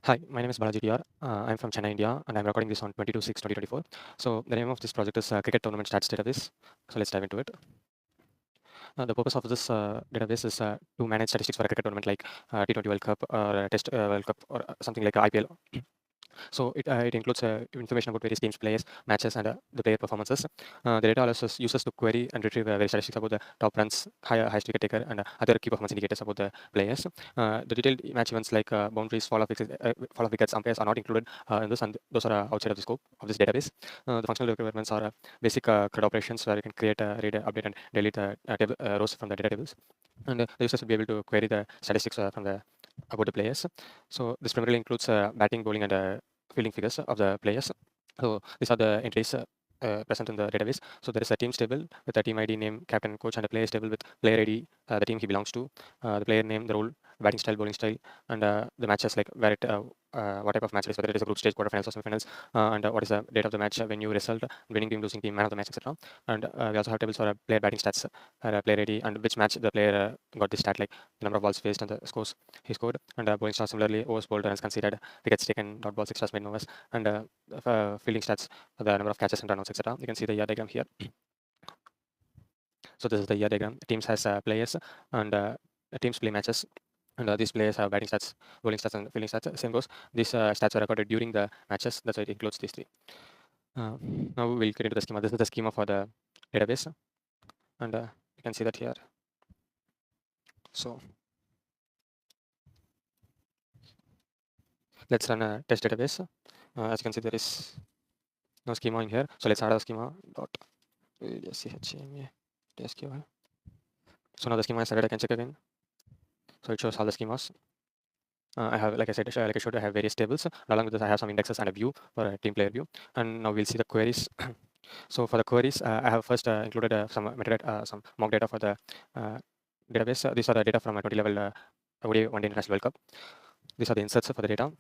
Hi, my name is Balaji DR. I'm from Chennai, India, and I'm recording this on 22/6/2024. So the name of this project is Cricket Tournament Stats Database. So let's dive into it. The purpose of this database is to manage statistics for a cricket tournament like T20 World Cup or Test World Cup or something like IPL. So it includes information about various teams, players, matches, and the player performances. The data allows users to query and retrieve various statistics about the top runs, highest wicket taker, and other key performance indicators about the players. The detailed match events like boundaries, fall of wickets, umpires are not included in this, and those are outside of the scope of this database. The functional requirements are basic CRUD operations where you can create, read, update, and delete rows from the data tables. And the users will be able to query the statistics from the about the players. So this primarily includes batting, bowling, and fielding figures of the players. So these are the entries present in the database. So there is a teams table with a team ID, name, captain, coach, and a players table with player ID, the team he belongs to, the player name, the role, batting style, bowling style, and the matches like where it, what type of match it is, whether it is a group stage, quarterfinals, or semifinals, and what is the date of the match, venue, result, winning team, losing team, man of the match, etc. And we also have tables for player batting stats, player ID, and which match the player got this stat, like the number of balls faced and the scores he scored. And bowling stats similarly, overs bowled, runs conceded, wickets taken, dot balls, extras made, no overs, and fielding stats, the number of catches and runouts, etc. You can see the year diagram here. So this is the year diagram. Teams has players, and teams play matches, and these players have batting stats, bowling stats, and fielding stats. Same goes. These stats are recorded during the matches. That's why it includes these three. Now we'll get into the schema. This is the schema for the database, and you can see that here. So let's run a test database. As you can see, there is no schema in here. So let's add a schema dot chma SQL. So now the schema is added. I can check again. So it shows all the schemas. I have, like I said, like I showed, I have various tables. Along with this, I have some indexes and a view for a team player view. And now we'll see the queries. So for the queries, I have first included some metadata, some mock data for the database. These are the data from a 20 level ODI One Day International World Cup. These are the inserts for the data.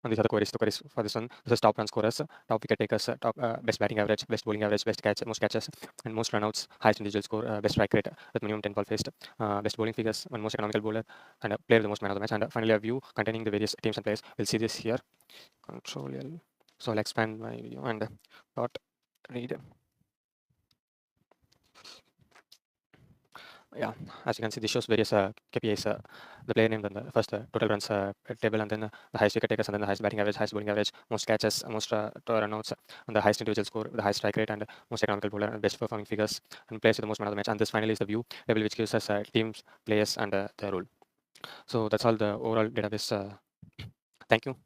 And these are the queries. The queries for this one. This is top run scorers, top wicket takers, top best batting average, best bowling average, best catch, most catches, and most runouts, highest individual score, best strike rate with minimum 10 ball faced, best bowling figures, and most economical bowler, and player the most man of the match. And finally, a view containing the various teams and players. We'll see this here. Control L. So I'll expand my view and dot read. Yeah, as you can see, this shows various KPIs, the player name, then the first total runs table, and then the highest wicket takers, and then the highest batting average, highest bowling average, most catches, most runouts, and the highest individual score, the highest strike rate, and most economical bowler, and best performing figures, and players with the most man of the match. And this finally is the view table, which gives us teams, players, and the role. So that's all the overall database. Thank you.